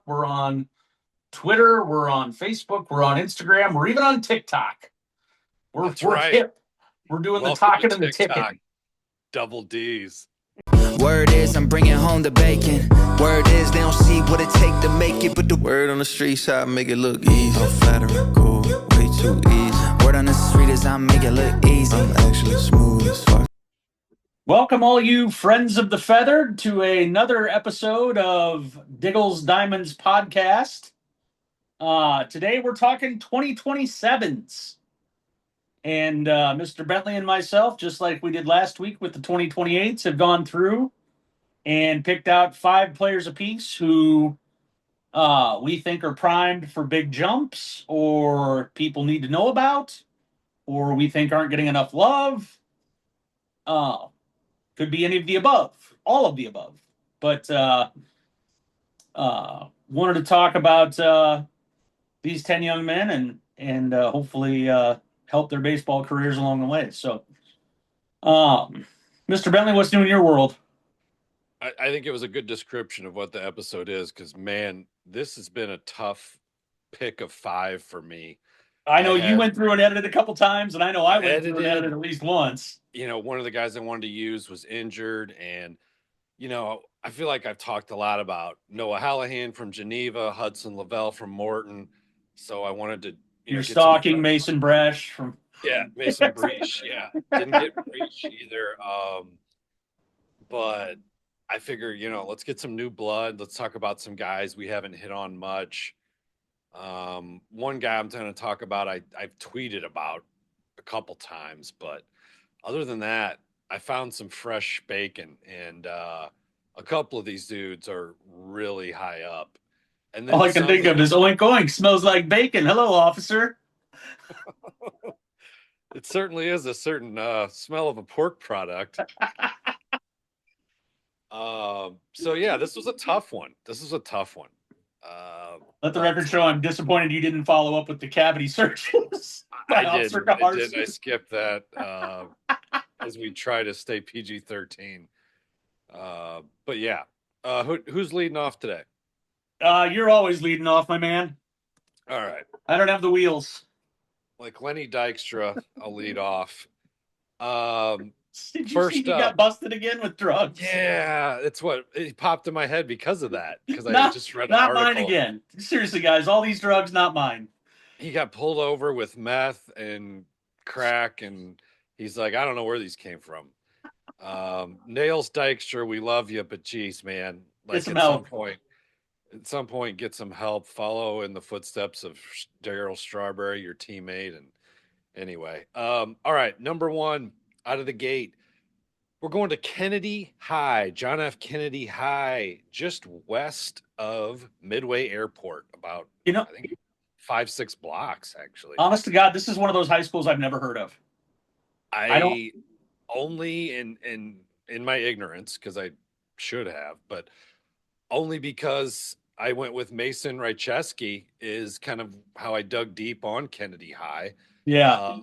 We're on Twitter. We're on Facebook. We're on Instagram. We're even on TikTok. That's We're right. hip. We're doing the Welcome to talking and the TikTok. ticking. Double D's. Word is I'm bringing home the bacon. Word is they don't see what it take to make it, but the word on the streets how I make it look easy. I'm flattering, cool, way too easy. Word on the street is I make it look easy. I'm actually smooth as fuck. Welcome, all you friends of the feathered, to another episode of Diggle's Diamonds podcast. Today we're talking 2027s. And Mr. Bentley and myself, just like we did last week with the 2028s, have gone through and picked out 5 players apiece who we think are primed for big jumps, or people need to know about, or we think aren't getting enough love. Uh, could be any of the above, all of the above. But wanted to talk about these 10 young men and hopefully help their baseball careers along the way. So, Mr. Bentley, what's new in your world? I think it was a good description of what the episode is because, man, this has been a tough pick of 5 for me. I know you went through and edited a couple times, and I know I went through and edited. edited at least once. One of the guys I wanted to use was injured. And, I feel like I've talked a lot about Noah Hallahan from Geneva, Hudson Lavelle from Morton. So I wanted to, You're get stalking Mason Bresh from. Yeah, Mason Breach. Yeah, didn't get Breach either. But I figure, let's get some new blood. Let's talk about some guys we haven't hit on much. One guy I'm going to talk about, I've tweeted about a couple times, but other than that, I found some fresh bacon, and a couple of these dudes are really high up. And then All I can think of is oink oink, smells like bacon. Hello, officer. It certainly is a certain smell of a pork product. So yeah, this was a tough one. Let the record show I'm disappointed you didn't follow up with the cavity searches. I did. I skipped that as we try to stay PG-13. But yeah, who's leading off today? You're always leading off, my man. All right. I don't have the wheels. Like Lenny Dykstra, I'll lead off. Did you see he got busted again with drugs? Yeah, it popped in my head because of that. Because I just read an article. Not mine again. Seriously, guys, all these drugs, not mine. He got pulled over with meth and crack, and he's like, I don't know where these came from. Nails Dykstra, we love you, but geez, man, like at some point, get some help. Follow in the footsteps of Daryl Strawberry, your teammate. And anyway, all right, number 1 out of the gate. We're going to Kennedy High, John F. Kennedy High, just west of Midway Airport, about I think 5-6 blocks, actually. Honest to God, this is one of those high schools I've never heard of. I don't only in my ignorance, because I should have, but only because I went with Mason Rycheski is kind of how I dug deep on Kennedy High. Yeah.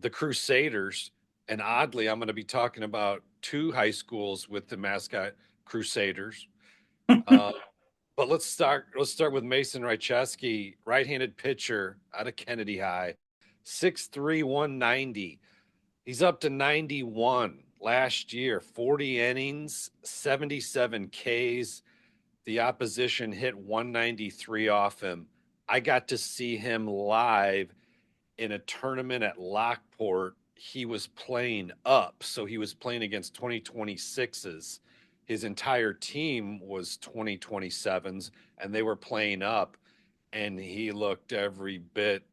The Crusaders. And oddly, I'm going to be talking about 2 high schools with the mascot Crusaders. But let's start with Mason Rycheski, right-handed pitcher out of Kennedy High, 6'3", 190. He's up to 91 last year, 40 innings, 77 Ks. The opposition hit 193 off him. I got to see him live in a tournament at Lockport. He was playing up, so he was playing against 2026s. His entire team was 2027s, and they were playing up, and he looked every bit,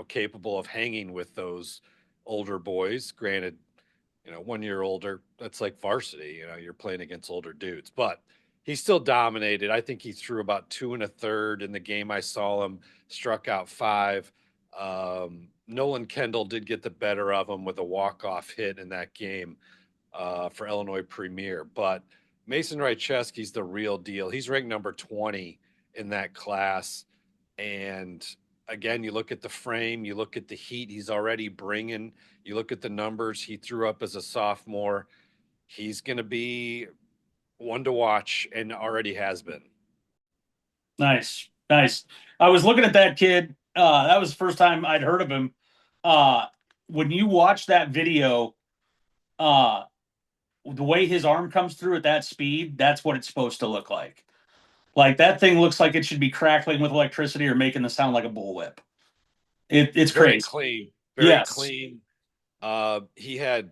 capable of hanging with those older boys. Granted, 1 year older, that's like varsity. You're playing against older dudes, but he still dominated. I think he threw about 2 1/3 in the game I saw him, struck out 5. Nolan Kendall did get the better of him with a walk-off hit in that game for Illinois Premier. But Mason Rycheski's the real deal. He's ranked number 20 in that class. And again, you look at the frame, you look at the heat he's already bringing, you look at the numbers he threw up as a sophomore. He's going to be one to watch and already has been. Nice, nice. I was looking at that kid. That was the first time I'd heard of him. Uh, when you watch that video, uh, the way his arm comes through at that speed, that's what it's supposed to look like. Like that thing looks like it should be crackling with electricity or making the sound like a bullwhip. It's Very crazy. clean, very Yes. clean. He had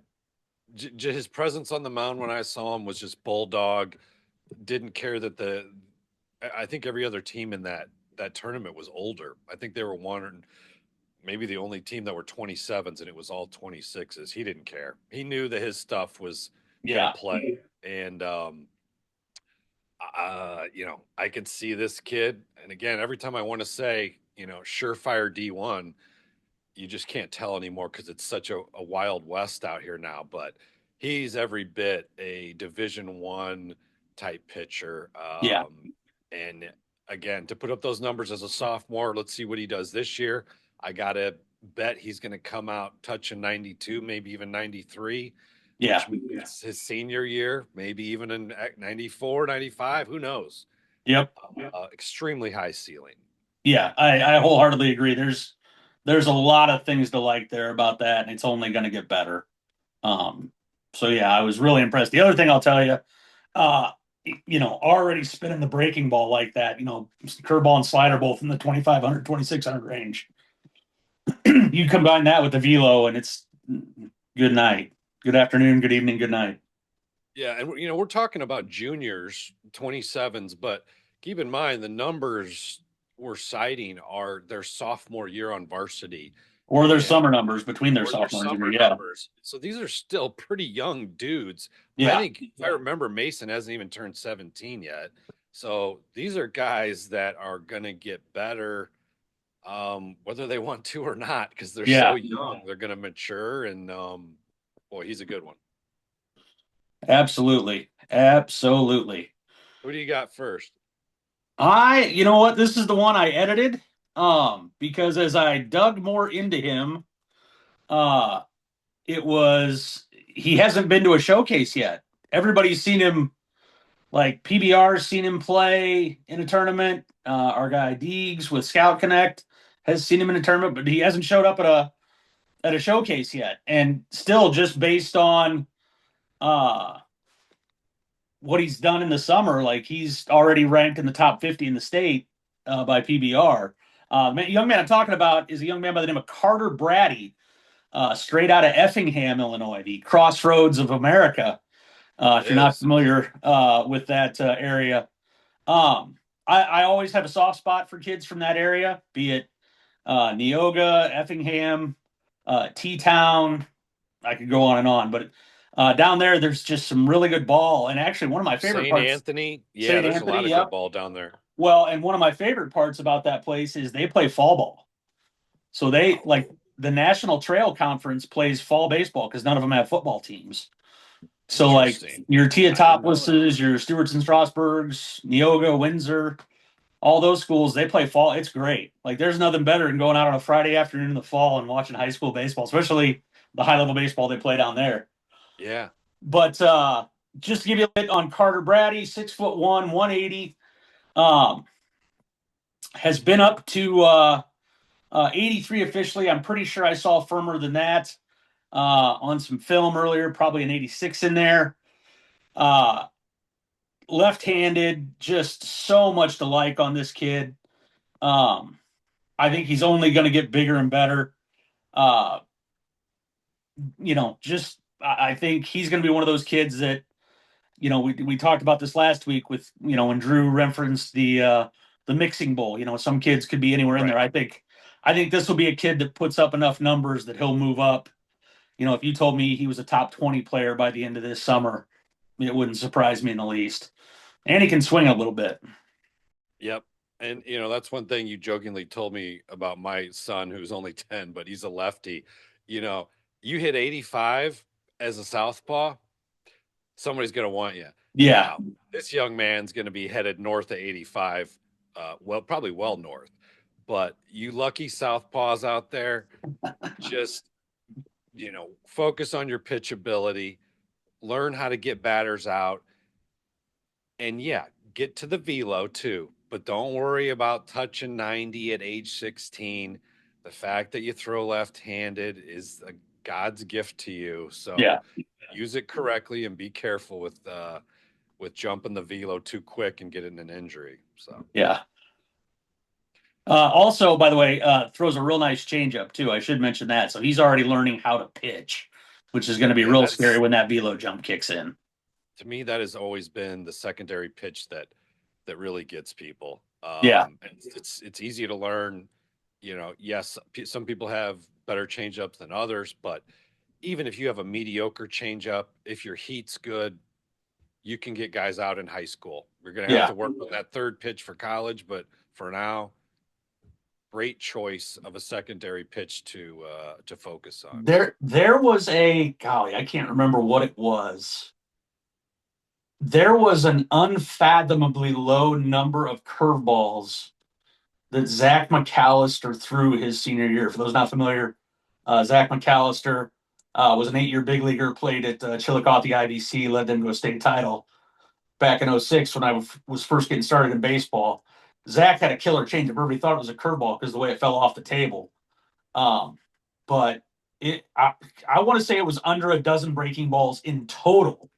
his presence on the mound when I saw him was just bulldog. Didn't care that I think every other team in that tournament was older. I think they were one, maybe the only team that were 27s, and it was all 26s. He didn't care. He knew that his stuff was gonna Yeah. play, and I could see this kid. And again, every time I want to say, surefire D1, you just can't tell anymore because it's such a wild west out here now. But he's every bit a Division 1 type pitcher. Yeah. And again, to put up those numbers as a sophomore, let's see what he does this year. I gotta bet he's going to come out touching 92, maybe even 93, Yeah. which means his senior year, maybe even in 94, 95. Who knows? Yep. Extremely high ceiling. Yeah. I wholeheartedly agree. There's a lot of things to like there about that, and it's only going to get better. Um, so yeah, I was really impressed. The other thing I'll tell you, uh, already spinning the breaking ball like that, curveball and slider both in the 2,500, 2,600 range. You combine that with the velo, and it's good night, good afternoon, good evening, good night. Yeah, and we're talking about juniors, 27s, but keep in mind the numbers we're citing are their sophomore year on varsity Or their and summer numbers between their or their sophomore and summer junior. Yeah. numbers. So these are still pretty young dudes. I Yeah. think if I remember, Mason hasn't even turned 17 yet. So these are guys that are going to get better, whether they want to or not, because they're Yeah. so young. They're going to mature, and boy, he's a good one. Absolutely. Absolutely. Who do you got first? You know what? This is the one I edited. Because as I dug more into him, uh, he hasn't been to a showcase yet. Everybody's seen him, like PBR's seen him play in a tournament. Our guy Deegs with Scout Connect has seen him in a tournament, but he hasn't showed up at a showcase yet. And still, just based on uh, what he's done in the summer, like he's already ranked in the top 50 in the state by PBR. Young man I'm talking about is a young man by the name of Carter Brady, straight out of Effingham, Illinois, the crossroads of America. If you're not familiar with that area, I always have a soft spot for kids from that area, be it Neoga, Effingham, T-Town. I could go on and on, but down there's just some really good ball. And actually, one of my favorite St. parts, Anthony. Yeah, St. there's Anthony, a lot of yep. good ball down there. Well, and one of my favorite parts about that place is they play fall ball. So they like the National Trail Conference plays fall baseball because none of them have football teams. So like your Teotopoulos, your Stewarts and Strasburgs, Neoga, Windsor, all those schools, they play fall. It's great. Like there's nothing better than going out on a Friday afternoon in the fall and watching high school baseball, especially the high level baseball they play down there. Yeah. But just to give you a bit on Carter Brady, 6'1", 180, has been up to 83 officially. I'm pretty sure I saw firmer than that on some film earlier, probably an 86 in there. Left-handed, just so much to like on this kid. I think he's only going to get bigger and better. I think he's going to be one of those kids that, we talked about this last week with, when Drew referenced the mixing bowl. Some kids could be anywhere in there. I think this will be a kid that puts up enough numbers that he'll move up. If you told me he was a top 20 player by the end of this summer, it wouldn't surprise me in the least. And he can swing a little bit. Yep. And, that's one thing you jokingly told me about my son, who's only 10, but he's a lefty. You hit 85 as a southpaw, somebody's going to want you. Yeah. Now, this young man's going to be headed north of 85, probably well north. But you lucky southpaws out there, just, focus on your pitchability, learn how to get batters out, and yeah, get to the velo too. but don't worry about touching 90 at age 16. The fact that you throw left-handed is a God's gift to you. So Yeah. use it correctly and be careful with jumping the velo too quick and getting an injury. So Yeah. Also, by the way, throws a real nice changeup too. I should mention that. So he's already learning how to pitch, which is going to be yeah, real scary when that velo jump kicks in. to me that has always been the secondary pitch that really gets people. Yeah. It's easy to learn. You know, yes, some people have better changeups than others, but even if you have a mediocre changeup, if your heat's good, you can get guys out in high school. We're going to have Yeah. to work on that third pitch for college, but for now, great choice of a secondary pitch to focus on. There was a golly, I can't remember what it was. There was an unfathomably low number of curveballs that Zach McAllister threw his senior year. For those not familiar, Zach McAllister was an 8-year big leaguer, played at Chillicothe IVC, led them to a state title back in '06 when I was first getting started in baseball. Zach had a killer changeup. Everybody thought it was a curveball because of the way it fell off the table. But I want to say it was under a dozen breaking balls in total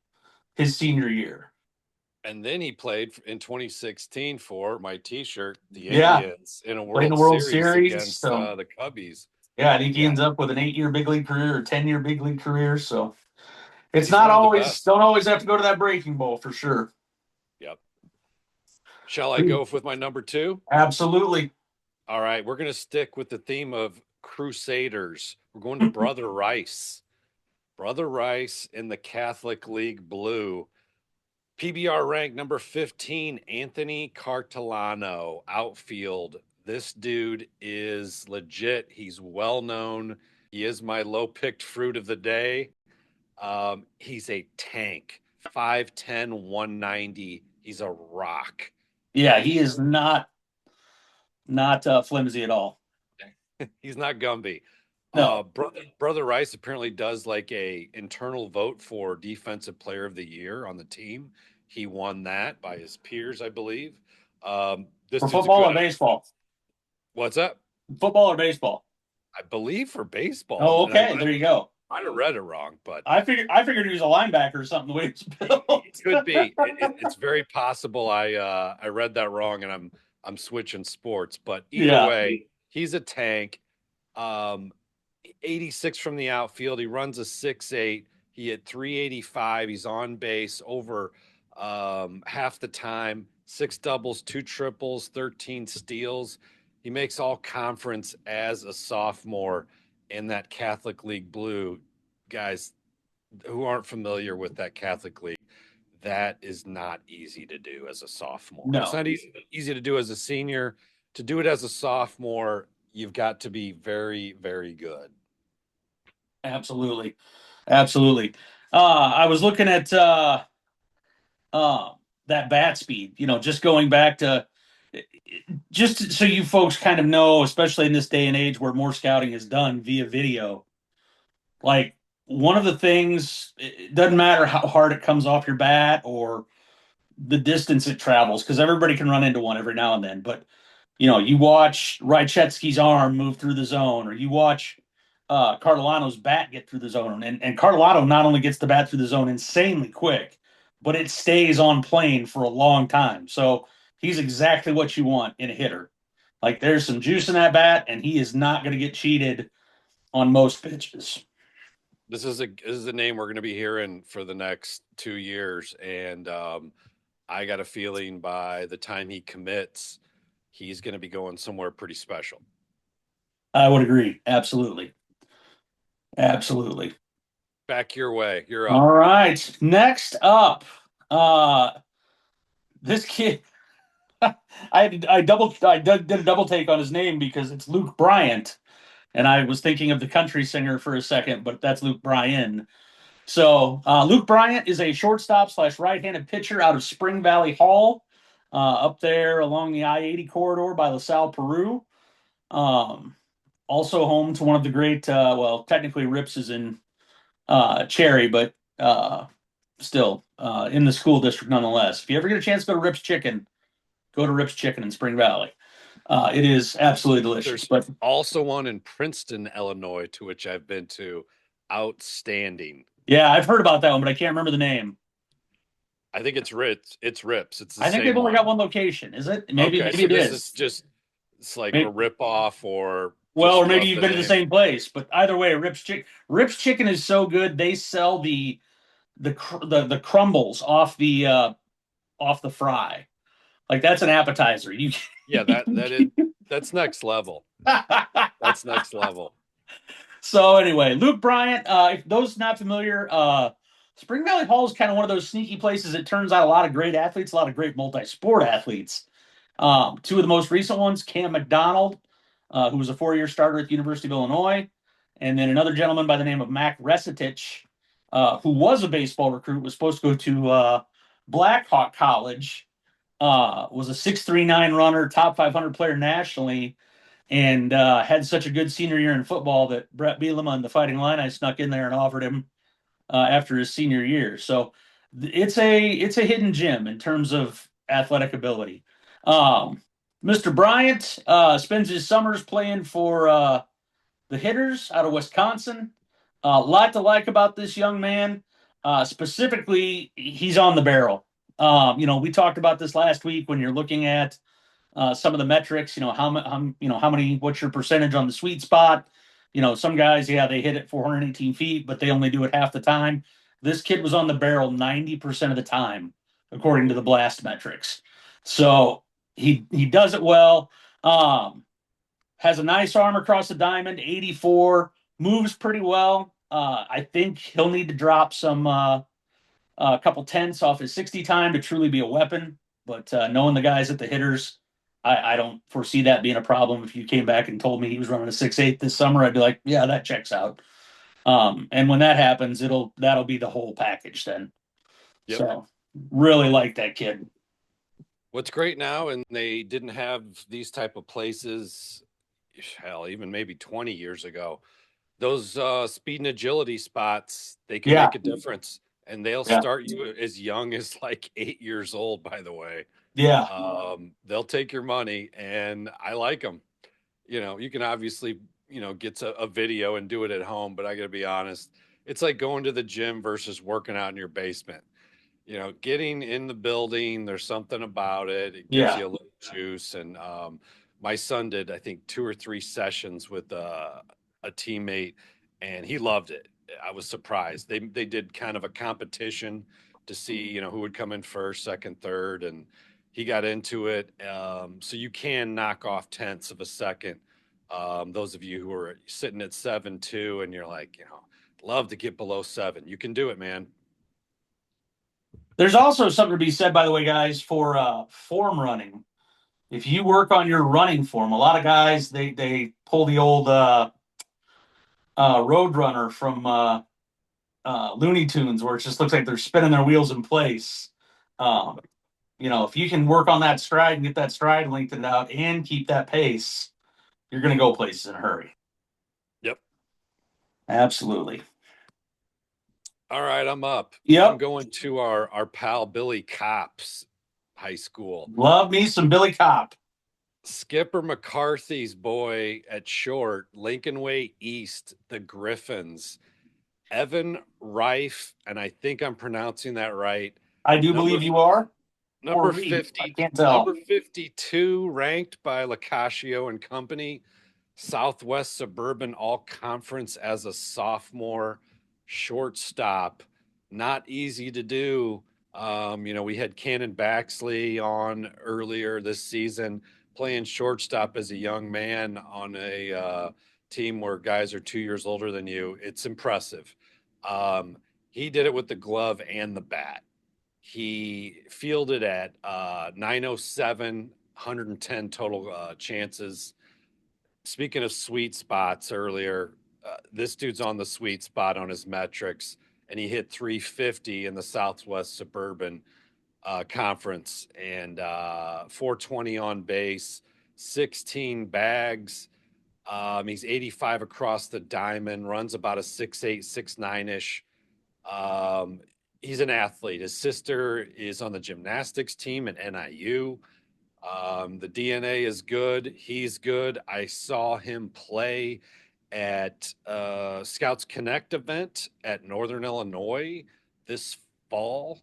his senior year. And then he played in 2016 for my T-shirt, the Yeah. Indians, in a Played in World, the World Series Series, against so the Cubbies. yeah, I think he ends up with an 8-year big league career or 10-year big league career. So it's He's not one of the always best. don't always have to go to that breaking ball for sure. Yep. Shall I go with my number 2? Absolutely. All right, we're going to stick with the theme of Crusaders. We're going to Brother Rice. Brother Rice in the Catholic League Blue. PBR rank number 15, Anthony Cartolano, outfield. This dude is legit. He's well known. He is my low picked fruit of the day. He's a tank, 5'10, 190. He's a rock. Yeah, he is not flimsy at all. He's not Gumby. No. Brother Rice apparently does like a internal vote for defensive player of the year on the team. He won that by his peers, I believe. This For dude's football or baseball? What's up? Football or baseball? I believe for baseball. Oh, okay. There you go. I might have read it wrong, but I figured he was a linebacker or something the way it's built. It could be. It's very possible I read that wrong, and I'm switching sports. But either way, he's a tank. 86 from the outfield. He runs a 6'8". He hit 385. He's on base over half the time. 6 doubles, 2 triples, 13 steals. He makes all conference as a sophomore in that Catholic League Blue. Guys who aren't familiar with that Catholic League, that is not easy to do as a sophomore. No. It's not easy to do as a senior. To do it as a sophomore, you've got to be very, very good. Absolutely. Absolutely. I was looking at that bat speed, just going back to just so you folks kind of know, especially in this day and age where more scouting is done via video. Like one of the things, it doesn't matter how hard it comes off your bat or the distance it travels, because everybody can run into one every now and then. But you watch Rychetsky's arm move through the zone, or you watch Cartolano's bat get through the zone. And Cartolano not only gets the bat through the zone insanely quick, but it stays on plane for a long time. So he's exactly what you want in a hitter. Like there's some juice in that bat, and he is not going to get cheated on most pitches. This is a name we're going to be hearing for the next 2 years, and I got a feeling by the time he commits, he's going to be going somewhere pretty special. I would agree. Absolutely. Absolutely. Back your way. You're up. All right. Next up, this kid. I did a double take on his name because it's Luke Bryant, and I was thinking of the country singer for a second, but that's Luke Bryan. So Luke Bryant is a shortstop / right-handed pitcher out of Spring Valley Hall, up there along the I-80 corridor by LaSalle, Peru. Also home to one of the great, technically Rips is in Cherry, but still in the school district nonetheless. If you ever get a chance to go to Rips Chicken, go to Rip's Chicken in Spring Valley. It is absolutely delicious. There's also one in Princeton, Illinois, to which I've been to. Outstanding. Yeah, I've heard about that one, but I can't remember the name. I think it's Ritz. It's Rips. It's the I think same they've only one. got one location. Is it? Maybe Okay, maybe so it this is. is just it's like a Maybe, rip off or well, or just maybe love you've the been to the name. same place. But either way, Rip's Chicken is so good. They sell the crumbles off the fry. Like that's an appetizer. You Yeah, that's next level. That's next level. So anyway, Luke Bryant, if those not familiar, Spring Valley Hall is kind of one of those sneaky places. It turns out a lot of great athletes, a lot of great multi-sport athletes. Two of the most recent ones, Cam McDonald, who was a 4-year starter at the University of Illinois, and then another gentleman by the name of Mac Resitich, who was a baseball recruit, was supposed to go to Blackhawk College, was a 6.39 runner, top 500 player nationally, and had such a good senior year in football that Brett Bielema and the Fighting Illini snuck in there and offered him after his senior year. So it's a hidden gem in terms of athletic ability. Mr. Bryant spends his summers playing for the Hitters out of Wisconsin. A lot to like about this young man. Specifically, he's on the barrel. We talked about this last week when you're looking at some of the metrics. How many? What's your percentage on the sweet spot? Some guys, yeah, they hit it 418 feet, but they only do it half the time. This kid was on the barrel 90% of the time, according to the blast metrics. So he does it well. Has a nice arm across the diamond, 84, moves pretty well. I think he'll need to drop a couple tenths off his 60 time to truly be a weapon. But knowing the guys at the Hitters, I don't foresee that being a problem. If you came back and told me he was running a 6.8 this summer, I'd be like, yeah, that checks out. And when that happens, that'll be the whole package then. Yep. So really like that kid. What's great now, and they didn't have these type of places, hell, even maybe 20 years ago. Those speed and agility spots, they can Yeah. make a difference, and they'll Yeah. start you as young as like 8 years old. By the way, Yeah. they'll take your money, and I like them. You can obviously get a video and do it at home, but I got to be honest, it's like going to the gym versus working out in your basement. Getting in the building, there's something about it. It gives Yeah. you a little juice. And my son did, I think, 2 or 3 sessions with a teammate, and he loved it. I was surprised. They did kind of a competition to see, who would come in first, second, third, and he got into it. So you can knock off tenths of a second. Those of you who are sitting at 7.2 and you're like, love to get below 7, you can do it, man. There's also something to be said, by the way, guys, for form running. If you work on your running form, a lot of guys they pull the old road runner from Looney Tunes, where it just looks like they're spinning their wheels in place. If you can work on that stride and get that stride lengthened out and keep that pace, you're going to go places in a hurry. Yep. Absolutely. All right, I'm up. Yep. I'm going to our pal Billy Kopp's high school. Love me some Billy Kopp. Skipper McCarthy's boy at short, Lincoln Way East, the Griffins. Evan Reif, and I think I'm pronouncing that right. I do believe you are. Number 50. I can't tell. Number 52, ranked by Lacascio and Company, Southwest Suburban All Conference as a sophomore shortstop. Not easy to do. We had Cannon Baxley on earlier this season playing shortstop as a young man on a team where guys are 2 years older than you. It's impressive. He did it with the glove and the bat. He fielded at 907, 110 total chances. Speaking of sweet spots earlier, this dude's on the sweet spot on his metrics, and he hit 350 in the Southwest Suburban Conference and 420 on base, 16 bags. He's 85 across the diamond, runs about a 6'8", 6'9"-ish. He's an athlete. His sister is on the gymnastics team at NIU. The DNA is good. He's good. I saw him play at Scouts Connect event at Northern Illinois this fall,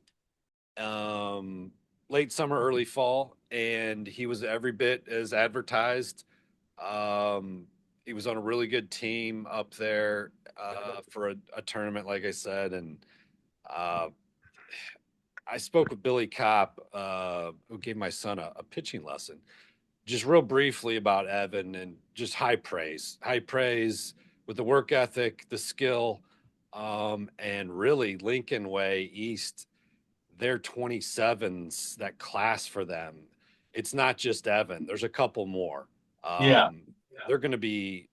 um, late summer, early fall, and he was every bit as advertised. He was on a really good team up there for a tournament, like I said, and uh, I spoke with Billy Kopp, who gave my son a pitching lesson, just real briefly about Evan, and just high praise with the work ethic, the skill, and really Lincoln Way East, their 27s, that class for them. It's not just Evan. There's a couple more. Yeah. They're going to be,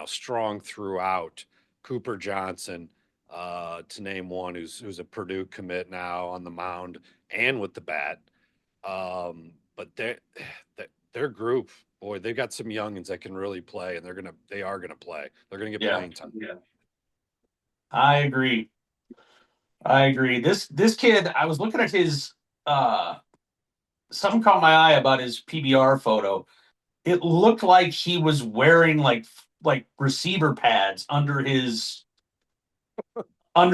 strong throughout. Cooper Johnson, to name one, who's a Purdue commit now on the mound and with the bat. But their group, boy, they've got some youngins that can really play, and they are gonna play. They're gonna get Yeah. playing time. Yeah. I agree. This kid, I was looking at his something caught my eye about his PBR photo. It looked like he was wearing like receiver pads under his what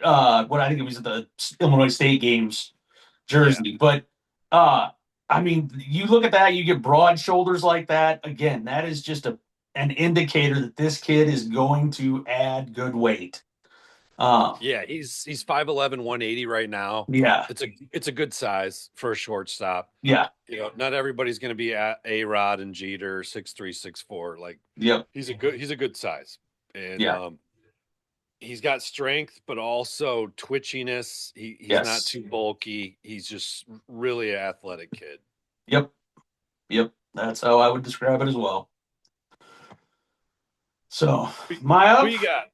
I think it was at the Illinois State games jersey. But uh I mean, you look at that, you get broad shoulders like that. Again, that is just an indicator that this kid is going to add good weight. Yeah, he's 5'11", 180 right now. Yeah, It's a good size for a shortstop. yeah, Not everybody's going to be A-Rod and Jeter 6'3", 6'4". Like yep, he's a good size, and yeah, he's got strength, but also twitchiness. He's not yes, too bulky. He's just really an athletic kid. yep, yep. That's how I would describe it as well. So my Who up, you got?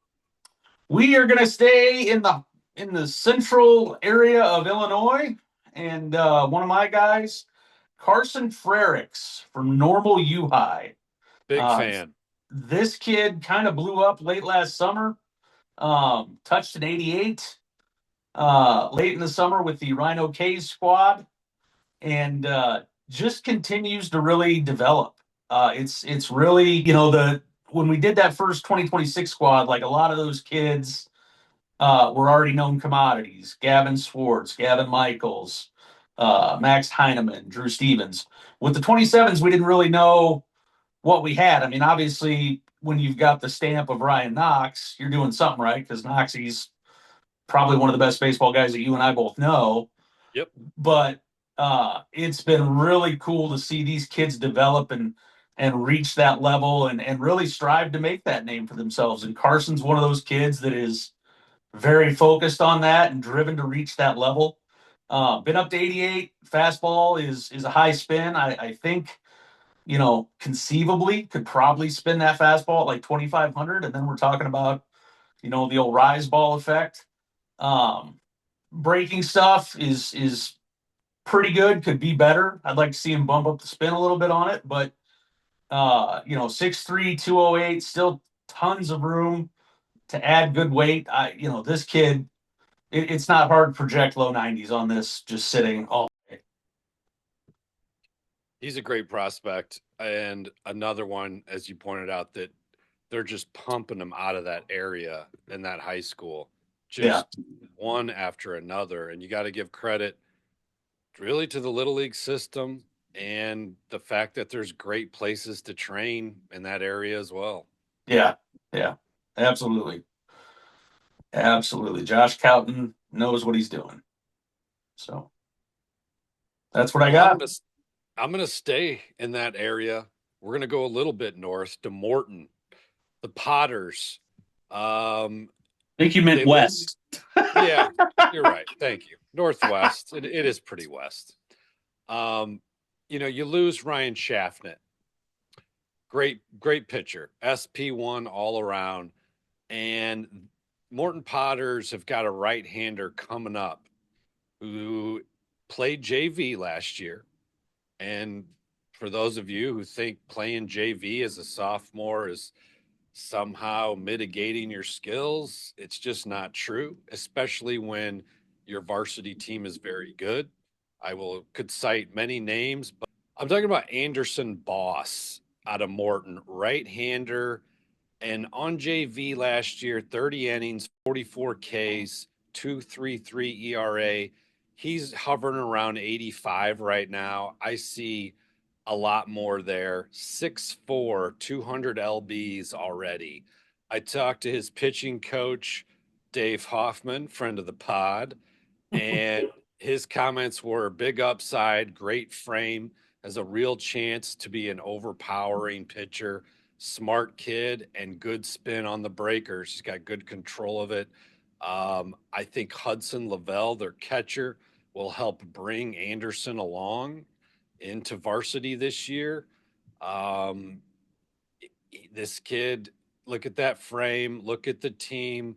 we are gonna stay in the central area of Illinois, and one of my guys, Carson Frericks from Normal U High. Big Uh, fan. this kid kind of blew up late last summer. Touched an 88 late in the summer with the Rhino K's squad, and just continues to really develop. It's really, the when we did that first 2026 squad, like a lot of those kids were already known commodities. Gavin Swartz, Gavin Michaels, Max Heineman, Drew Stevens. With the 27s, we didn't really know what we had. I mean, obviously, when you've got the stamp of Ryan Knox, you're doing something right, because Knoxie's probably one of the best baseball guys that you and I both know. Yep. But it's been really cool to see these kids develop and reach that level and really strive to make that name for themselves. And Carson's one of those kids that is very focused on that and driven to reach that level. Been up to 88. Fastball is a high spin. I think, conceivably could probably spin that fastball at like 2,500. And then we're talking about, the old rise ball effect. Breaking stuff is pretty good, could be better. I'd like to see him bump up the spin a little bit on it, but 6'3", 208, still tons of room to add good weight. This kid, it's not hard to project low 90s on this just sitting all day. He's a great prospect, and another one, as you pointed out, that they're just pumping them out of that area in that high school, just one after another. And you got to give credit really to the little league system and the fact that there's great places to train in that area as well. Yeah, yeah, absolutely. Absolutely. Josh Cowton knows what he's doing. So that's what I got. I'm gonna stay in that area. We're gonna go a little bit north to Morton, the Potters. I think you meant west. Yeah, you're right. Thank you. Northwest. It is pretty west. You lose Ryan Schaffnet. Great pitcher. SP1 all around. And Morton Potters have got a right-hander coming up who played JV last year. And for those of you who think playing JV as a sophomore is somehow mitigating your skills, it's just not true, especially when your varsity team is very good. Could cite many names, but I'm talking about Anderson Boss out of Morton, right-hander, and on JV last year, 30 innings, 44 Ks, 2.33 ERA. He's hovering around 85 right now. I see a lot more there. 6'4", 200 LBs already. I talked to his pitching coach, Dave Hoffman, friend of the pod, and his comments were big upside, great frame, has a real chance to be an overpowering pitcher, smart kid, and good spin on the breakers. He's got good control of it. I think Hudson Lavelle, their catcher, will help bring Anderson along into varsity this year. Um, this kid, look at that frame, look at the team,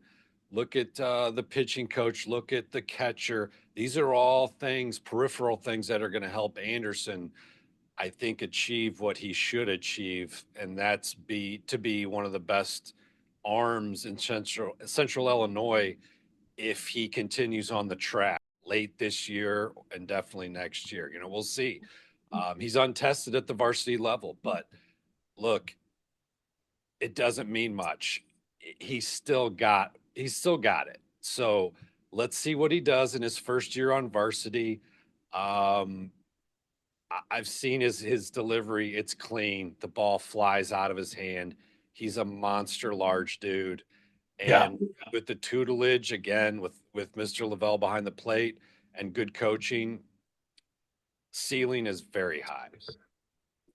look at the pitching coach, look at the catcher. These are all things, peripheral things that are going to help Anderson, I think, achieve what he should achieve, and that's to be one of the best arms in Central Illinois if he continues on the track late this year and definitely next year. We'll see. He's untested at the varsity level, but look, it doesn't mean much. He's still got it. So let's see what he does in his first year on varsity. I've seen his delivery. It's clean. The ball flies out of his hand. He's a monster large dude. Yeah. And with the tutelage again, with Mr. Lavelle behind the plate and good coaching, ceiling is very high.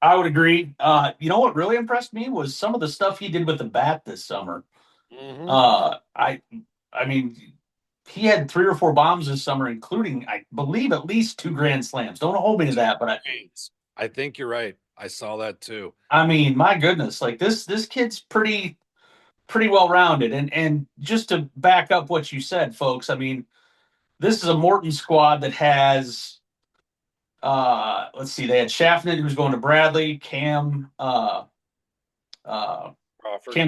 I would agree. You know what really impressed me was some of the stuff he did with the bat this summer. Mm-hmm. I mean, he had 3 or 4 bombs this summer, including, I believe, at least 2 grand slams. Don't hold me to that, but I think you're right. I saw that too. I mean, my goodness, like this kid's pretty well rounded. And just to back up what you said, folks, I mean, this is a Morton squad that has let's see, they had Schaffner, who's going to Bradley, Cam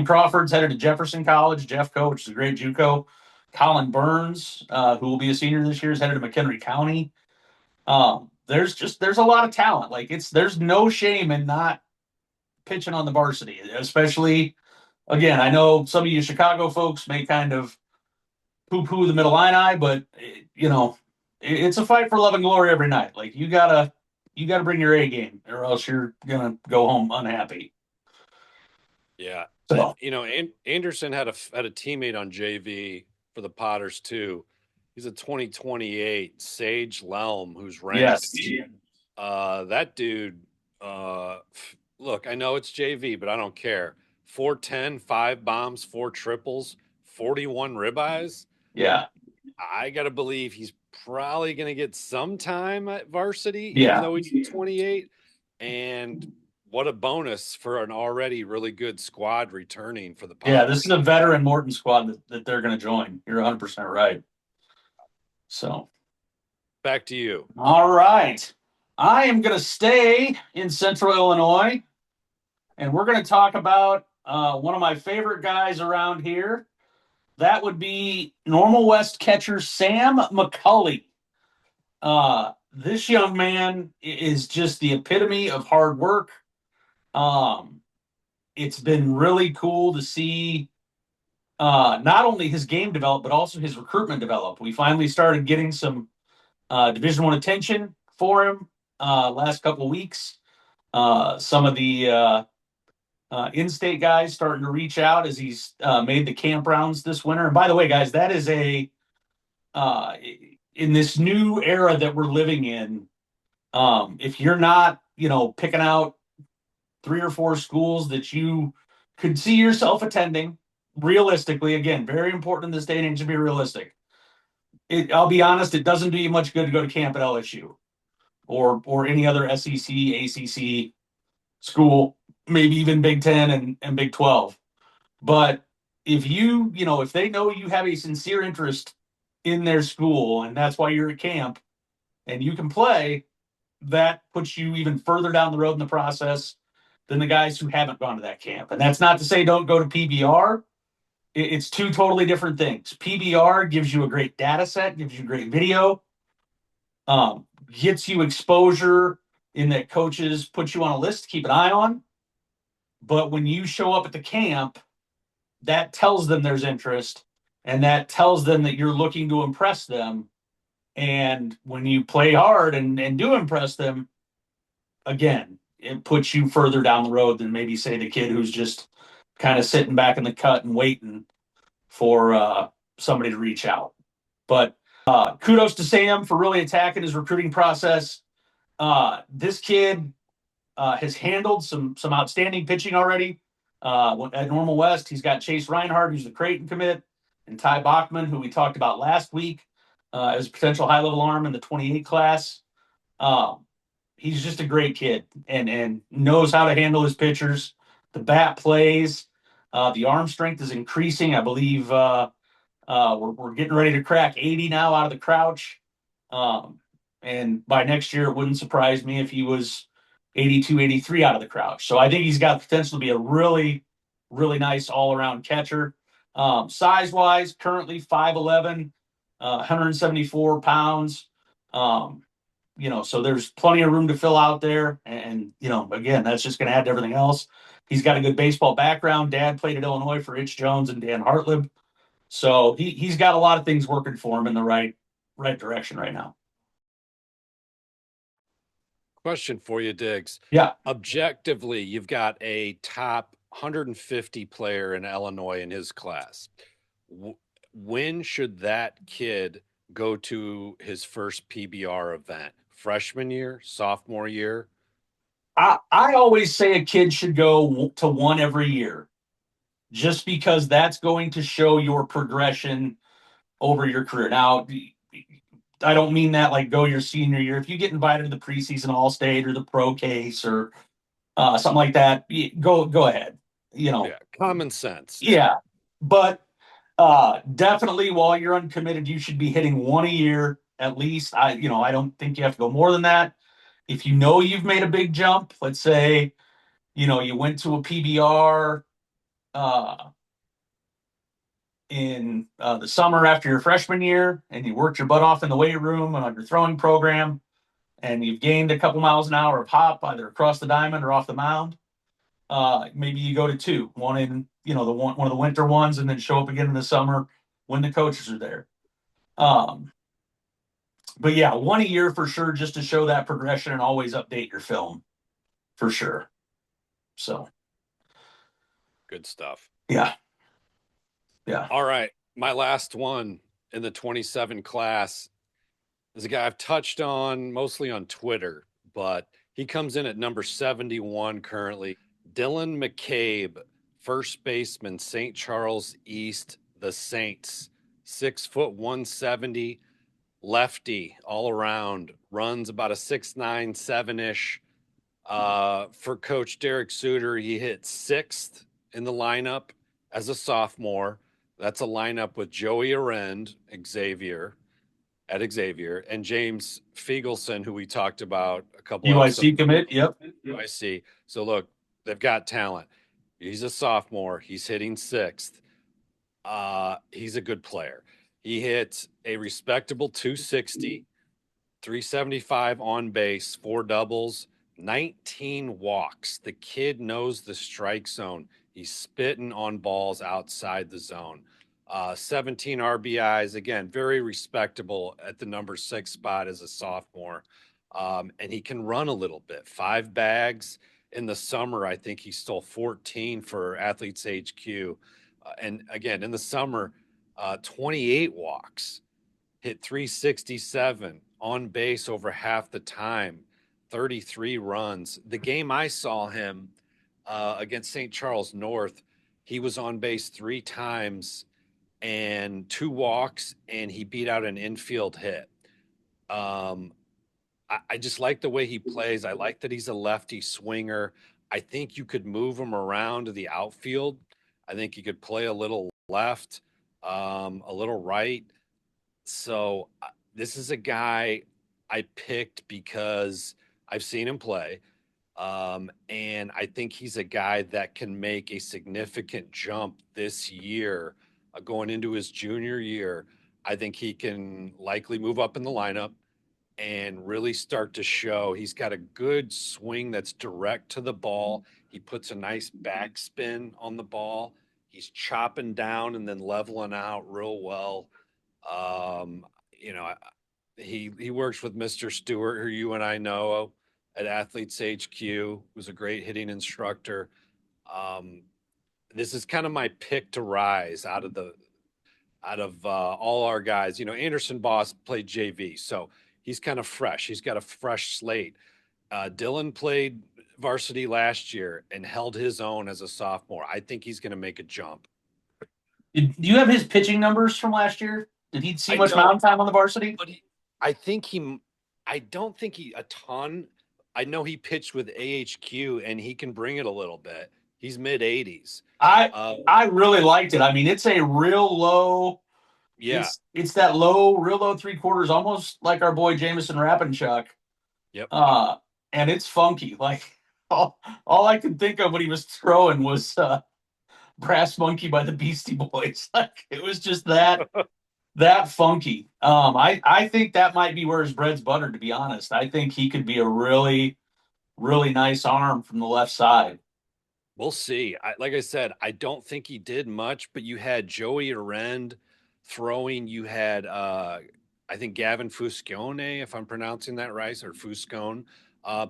Crawford's headed to Jefferson College, Jeffco, which is a great JUCO. Colin Burns, who will be a senior this year, is headed to McHenry County. There's a lot of talent. Like there's no shame in not pitching on the varsity, especially again. I know some of you Chicago folks may kind of poo-poo the Middle Illini, but it's a fight for love and glory every night. Like you gotta bring your A game, or else you're gonna go home unhappy. Yeah. So Anderson had a teammate on JV for the Potters too. He's a 2028 Sage Lelm, who's ranked. yes, That dude. Look, I know it's JV, but I don't care. 410, 5 bombs, 4 triples, 41 ribeyes. yeah, I gotta believe he's probably gonna get some time at varsity, Yeah. even though he's 28. And what a bonus for an already really good squad returning for the Potters. yeah. This is a veteran Morton squad that they're going to join. You're 100% right. So Back to you. all right, I am going to stay in Central Illinois, and we're going to talk about one of my favorite guys around here. That would be Normal West catcher Sam McCulley. This young man is just the epitome of hard work. It's been really cool to see not only his game develop, but also his recruitment develop. We finally started getting some Division I attention for him last couple of weeks. Some of the in-state guys starting to reach out as he's made the camp rounds this winter. And by the way, guys, that is in this new era that we're living in, if you're not, picking out 3 or 4 schools that you could see yourself attending realistically, again, very important in this day and age to be realistic. I'll be honest, it doesn't do you much good to go to camp at LSU or any other SEC, ACC school, maybe even Big Ten and Big 12. But if if they know you have a sincere interest in their school and that's why you're at camp and you can play, that puts you even further down the road in the process than the guys who haven't gone to that camp. And that's not to say don't go to PBR. It's 2 totally different things. PBR gives you a great data set, gives you great video, gets you exposure in that coaches put you on a list to keep an eye on. But when you show up at the camp, that tells them there's interest, and that tells them that you're looking to impress them. And when you play hard and do impress them, again, it puts you further down the road than maybe, say, the kid who's just kind of sitting back in the cut and waiting for somebody to reach out. But kudos to Sam for really attacking his recruiting process. This kid has handled some outstanding pitching already. At Normal West, he's got Chase Reinhardt, who's the Creighton commit, and Ty Bachman, who we talked about last week as a potential high-level arm in the 28 class. He's just a great kid and knows how to handle his pitchers. The bat plays. The arm strength is increasing. I believe we're getting ready to crack 80 now out of the crouch. And by next year, it wouldn't surprise me if he was 82, 83 out of the crouch. So I think he's got the potential to be a really, really nice all-around catcher. Size-wise, currently 5'11", 174 pounds. So there's plenty of room to fill out there. And again, that's just going to add to everything else. He's got a good baseball background. Dad played at Illinois for Itch Jones and Dan Hartlib. So he's got a lot of things working for him in the right direction right now. Question for you, Diggs. Yeah. Objectively, you've got a top 150 player in Illinois in his class. When should that kid go to his first PBR event? Freshman year, sophomore year? I always say a kid should go to one every year, just because that's going to show your progression over your career. Now, I don't mean that like go your senior year. If you get invited to the preseason All-State or the pro case or something like that, go ahead. Yeah, common sense. Yeah. But definitely while you're uncommitted, you should be hitting one a year at least. I don't think you have to go more than that. If you know you've made a big jump, let's say, you went to a PBR in the summer after your freshman year and you worked your butt off in the weight room and on your throwing program and you've gained a couple miles an hour of hop either across the diamond or off the mound, maybe you go to two, one in one of the winter ones and then show up again in the summer when the coaches are there. But yeah, one a year for sure, just to show that progression and always update your film for sure. So good stuff. Yeah. All right, my last one in the 27 class is a guy I've touched on mostly on Twitter, but he comes in at number 71 currently. Dylan McCabe, first baseman, St. Charles East, the Saints, 6', 170, lefty all around, runs about a 6'9", 7-ish. For Coach Derek Suter, he hit sixth in the lineup as a sophomore. That's a lineup with Joey Arend, Xavier, and James Fiegelson, who we talked about a couple of UIC commit, yep. UIC. So look, they've got talent. He's a sophomore. He's hitting sixth. He's a good player. He hits a respectable 260, 375 on base, 4 doubles, 19 walks. The kid knows the strike zone. He's spitting on balls outside the zone. 17 RBIs, again, very respectable at the number 6 spot as a sophomore. And he can run a little bit. 5 bags in the summer. I think he stole 14 for Athletes HQ. And again, in the summer, 28 walks, hit 367 on base over half the time, 33 runs. The game I saw him against St. Charles North, he was on base 3 times and 2 walks, and he beat out an infield hit. I just like the way he plays. I like that he's a lefty swinger. I think you could move him around to the outfield. I think you could play a little left, a little right. So this is a guy I picked because I've seen him play. And I think he's a guy that can make a significant jump this year, going into his junior year. I think he can likely move up in the lineup. and really start to show. He's got a good swing that's direct to the ball. He puts a nice backspin on the ball. He's chopping down and then leveling out real well. Um, you know, he works with Mr. Stewart, who you and I know at Athletes HQ, who's a great hitting instructor. Um, this is kind of my pick to rise out of all our guys. You know, Anderson Boss played JV, so he's kind of fresh. He's got a fresh slate. Dylan played varsity last year and held his own as a sophomore. I think he's going to make a jump. Do you have his pitching numbers from last year? Did he see much mound time on the varsity? But I don't think he a ton. I know he pitched with AHQ and he can bring it a little bit. He's mid 80s. I really liked it. I mean, it's a real low. Yeah. It's that low, real low 3/4, almost like our boy Jameson Rapinchuk. Yep. And it's funky. Like all I could think of when he was throwing was Brass Monkey by the Beastie Boys. Like it was just that funky. I think that might be where his bread's buttered, to be honest. I think he could be a really, really nice arm from the left side. We'll see. Like I said, I don't think he did much, but you had Joey Arend throwing. You had, I think, Gavin Fuscone, if I'm pronouncing that right, or Fuscone,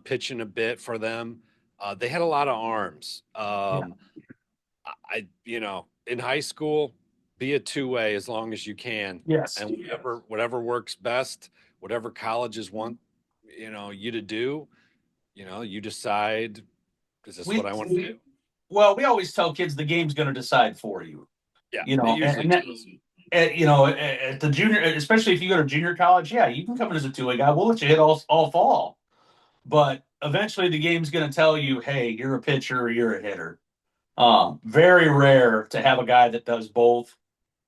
pitching a bit for them. They had a lot of arms. In high school, be a two-way as long as you can. Yes. And whatever works best, whatever colleges want, you to do, you decide, is this what I want to do? Well, we always tell kids the game's going to decide for you. Yeah. At the junior, especially if you go to junior college, yeah, you can come in as a two-way guy. We'll let you hit all fall. But eventually the game's going to tell you, hey, you're a pitcher or you're a hitter. Very rare to have a guy that does both.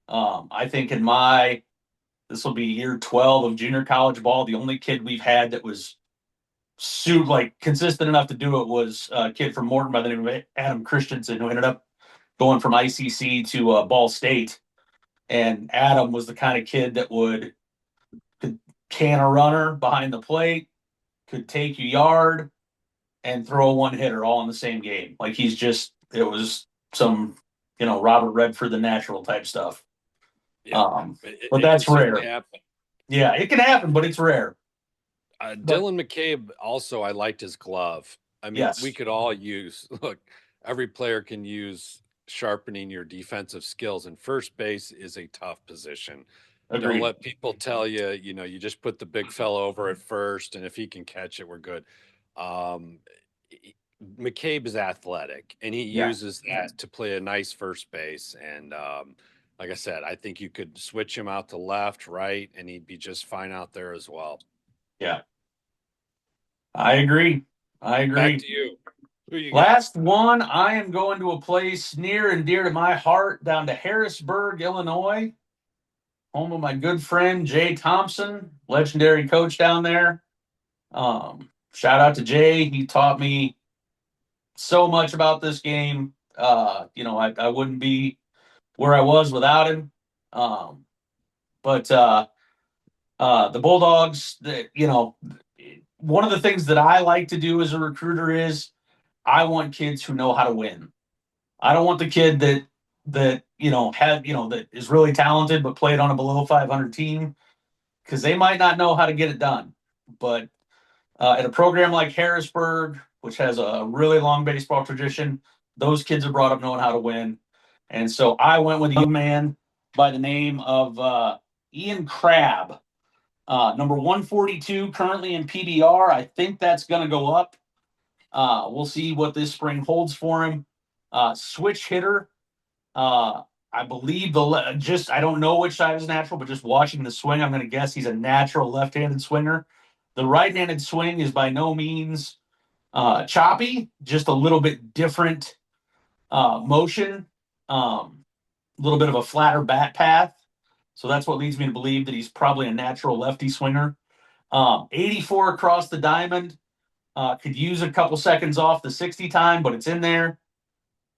I think this will be year 12 of junior college ball. The only kid we've had that was consistent enough to do it was a kid from Morton by the name of Adam Christensen, who ended up going from ICC to Ball State. And Adam was the kind of kid that could can a runner behind the plate, could take you yard, and throw a one-hitter all in the same game. Like it was some, Robert Redford the Natural type stuff. Yeah. But that's rare. Yeah, it can happen, but it's rare. Dylan McCabe also, I liked his glove. I mean, yes. We could all every player can use sharpening your defensive skills, and first base is a tough position. Agreed. Don't let people tell you, you just put the big fella over at first, and if he can catch it, we're good. McCabe is athletic, and he uses that to play a nice first base. And like I said, I think you could switch him out to left, right, and he'd be just fine out there as well. Yeah. I agree. Back to you. Who you Last got? One, I am going to a place near and dear to my heart, down to Harrisburg, Illinois, home of my good friend Jay Thompson, legendary coach down there. Shout out to Jay. He taught me so much about this game. I wouldn't be where I was without him. But the Bulldogs, one of the things that I like to do as a recruiter is I want kids who know how to win. I don't want the kid that that is really talented but played on a below 500 team, because they might not know how to get it done. But at a program like Harrisburg, which has a really long baseball tradition, those kids are brought up knowing how to win. And so I went with a young man by the name of Ian Crabb, number 142, currently in PBR. I think that's going to go up. We'll see what this spring holds for him. Switch hitter. I believe I don't know which side is natural, but just watching the swing, I'm going to guess he's a natural left-handed swinger. The right-handed swing is by no means choppy, just a little bit different motion, a little bit of a flatter bat path. So that's what leads me to believe that he's probably a natural lefty swinger. 84 across the diamond. Could use a couple seconds off the 60 time, but it's in there.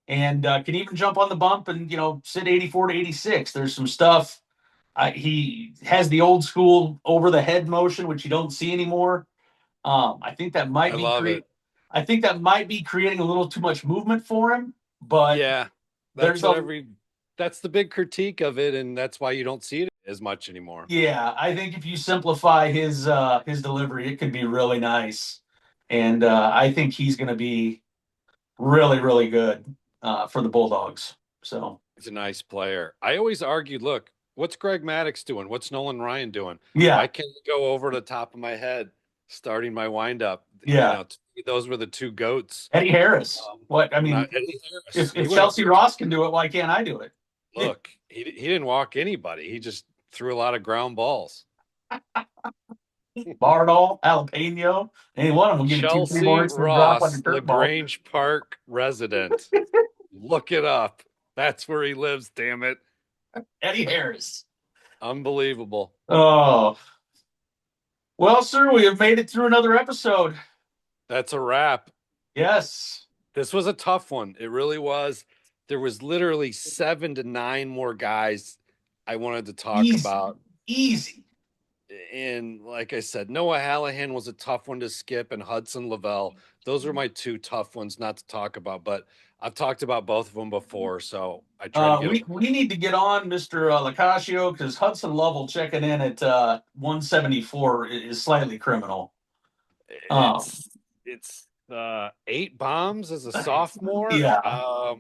And can even jump on the bump and, sit 84 to 86. There's some stuff He has the old school over the head motion, which you don't see anymore. I think that might I be love it. I think that might be creating a little too much movement for him. But Yeah, that's there's what a that's the big critique of it, and that's why you don't see it as much anymore. yeah. I think if you simplify his delivery, it could be really nice, and I think he's going to be really really good for the Bulldogs. So He's a nice player. I always argued, look, what's Greg Maddox doing? What's Nolan Ryan doing? Why yeah, can't he go over the top of my head starting my windup? You yeah. know, those were the two goats. Eddie Harris. What I mean, Not Eddie Harris. He if went up Chelsea there. Ross can do it, why can't I do it? Look, he didn't walk anybody. He just threw a lot of ground balls. Bardall, Jalapeno, any one of them will give you two, three more Chelsea inches drop like a Ross, curveball. LaGrange Park resident. Look it up. That's where he lives, damn it. Eddie Harris. Unbelievable. Oh, well, sir, we have made it through another episode. That's a wrap. Yes. This was a tough one. It really was. There was literally 7 to 9 more guys I wanted to talk about. Easy. And like I said, Noah Hallahan was a tough one to skip, and Hudson Lavelle. Those are my two tough ones not to talk about, but I've talked about both of them before, so I try to get them. We need to get on Mr. Lacascio because Hudson Lovell checking in at 174 is slightly criminal. It's 8 bombs as a sophomore. Yeah.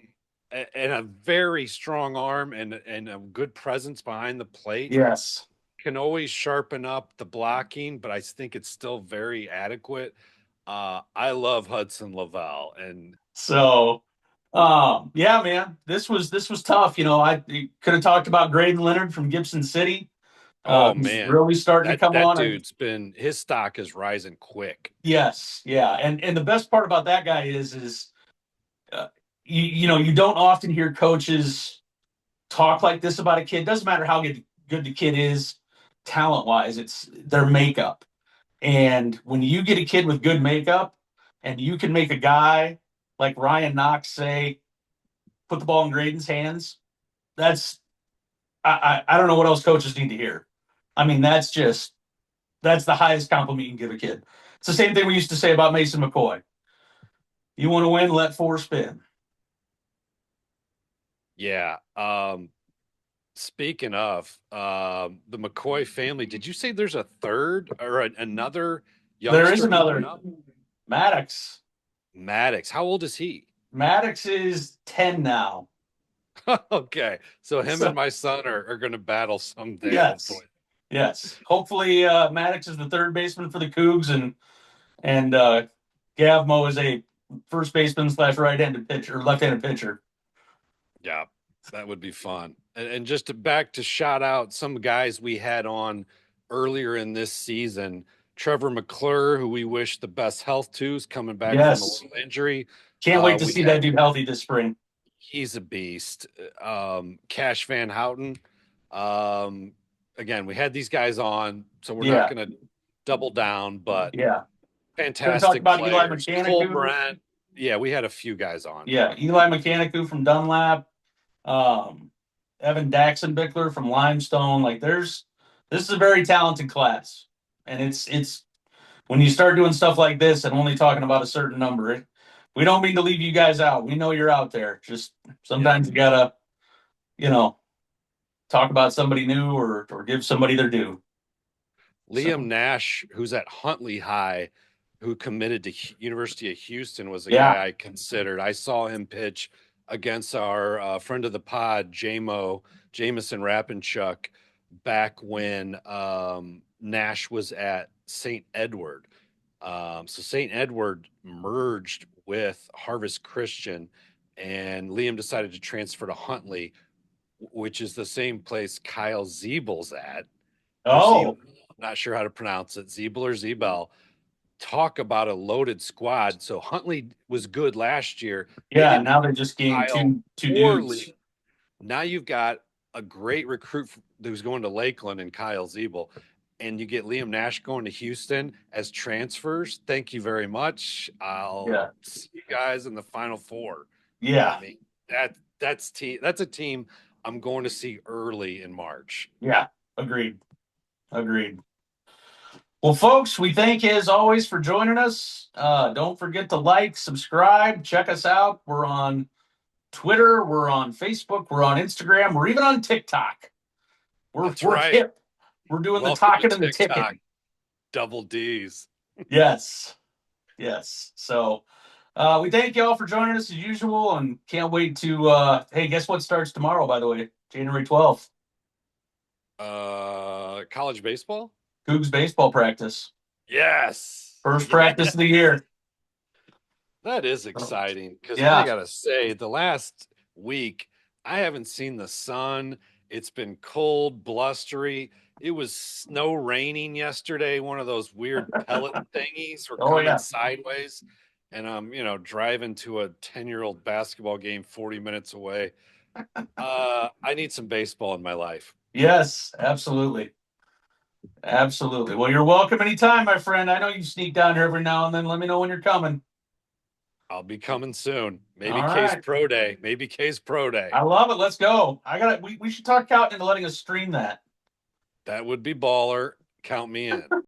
And a very strong arm and a good presence behind the plate. Yes. Can always sharpen up the blocking, but I think it's still very adequate. I love Hudson Lavelle, and So, yeah, man, this was tough. You know, I could have talked about Graydon Leonard from Gibson City. oh Who's man, really starting to come that on. dude's been his stock is rising quick. Yes, yeah, and the best part about that guy is you know you don't often hear coaches talk like this about a kid. Doesn't matter how good the kid is, talent wise, it's their makeup. And when you get a kid with good makeup, and you can make a guy like Ryan Knox say, "Put the ball in Graydon's hands," that's I don't know what else coaches need to hear. I mean, that's the highest compliment you can give a kid. It's the same thing we used to say about Mason McCoy. You want to win, let 4 spin. Yeah. Speaking of the McCoy family, did you say there's a third or another youngster? There is another Maddox. Maddox. How old is he? Maddox is 10 now. Okay. So him and my son are going to battle someday. Yes. Hopefully. Yes. Hopefully Maddox is the third baseman for the Cougs and Gavmo is a first baseman / right-handed pitcher or left-handed pitcher. Yeah, that would be fun. And just back to shout out some guys we had on earlier in this season. Trevor McClure, who we wish the best health to, is coming back from a little injury. Can't wait to see that dude healthy this spring. He's a beast. Cash Van Houten. Again, we had these guys on, so we're not going to double down, but fantastic players. Cole Brent. Yeah, we had a few guys on. Yeah, Eli Mechanicu from Dunlap. Evan Daxenbickler from Limestone. Like this is a very talented class. And it's when you start doing stuff like this and only talking about a certain number, we don't mean to leave you guys out. We know you're out there. Just sometimes you gotta, talk about somebody new or give somebody their due. Liam Nash, who's at Huntley High, who committed to University of Houston, was a guy I considered. I saw him pitch against our friend of the pod, Jamison Rapinchuk, back when Nash was at St. Edward. So St. Edward merged with Harvest Christian, and Liam decided to transfer to Huntley, which is the same place Kyle Zeebel's at. Oh, not sure how to pronounce it. Zeebel or Zeebel. Talk about a loaded squad. So Huntley was good last year. Yeah, now they just gained two dudes. Now you've got a great recruit who's going to Lakeland and Kyle Zeebel, and you get Liam Nash going to Houston as transfers. Thank you very much. I'll see you guys in the Final Four. Yeah, I mean that's a team I'm going to see early in March. Yeah, Agreed. Well, folks, we thank you as always for joining us. Don't forget to like, subscribe, check us out. We're on Twitter, we're on Facebook, we're on Instagram, we're even on TikTok. We're right. hip. We're doing Welcome the talking to and the TikTok. ticking. Double D's. Yes. So we thank you all for joining us as usual and can't wait to hey, guess what starts tomorrow, by the way? January 12th. College baseball? Cougs baseball practice. Yes. First practice of the year. That is exciting because Yeah. I gotta say, the last week I haven't seen the sun. It's been cold, blustery. It was snow raining yesterday, one of those weird pellet thingies were coming sideways. And I'm, driving to a 10-year-old basketball game 40 minutes away. I need some baseball in my life. Yes, absolutely. Well, you're welcome anytime, my friend. I know you sneak down here every now and then. Let me know when you're coming. I'll be coming soon. Maybe All K's right. Pro Day. I love it. Let's go. We should talk out into letting us stream that. That would be baller. Count me in.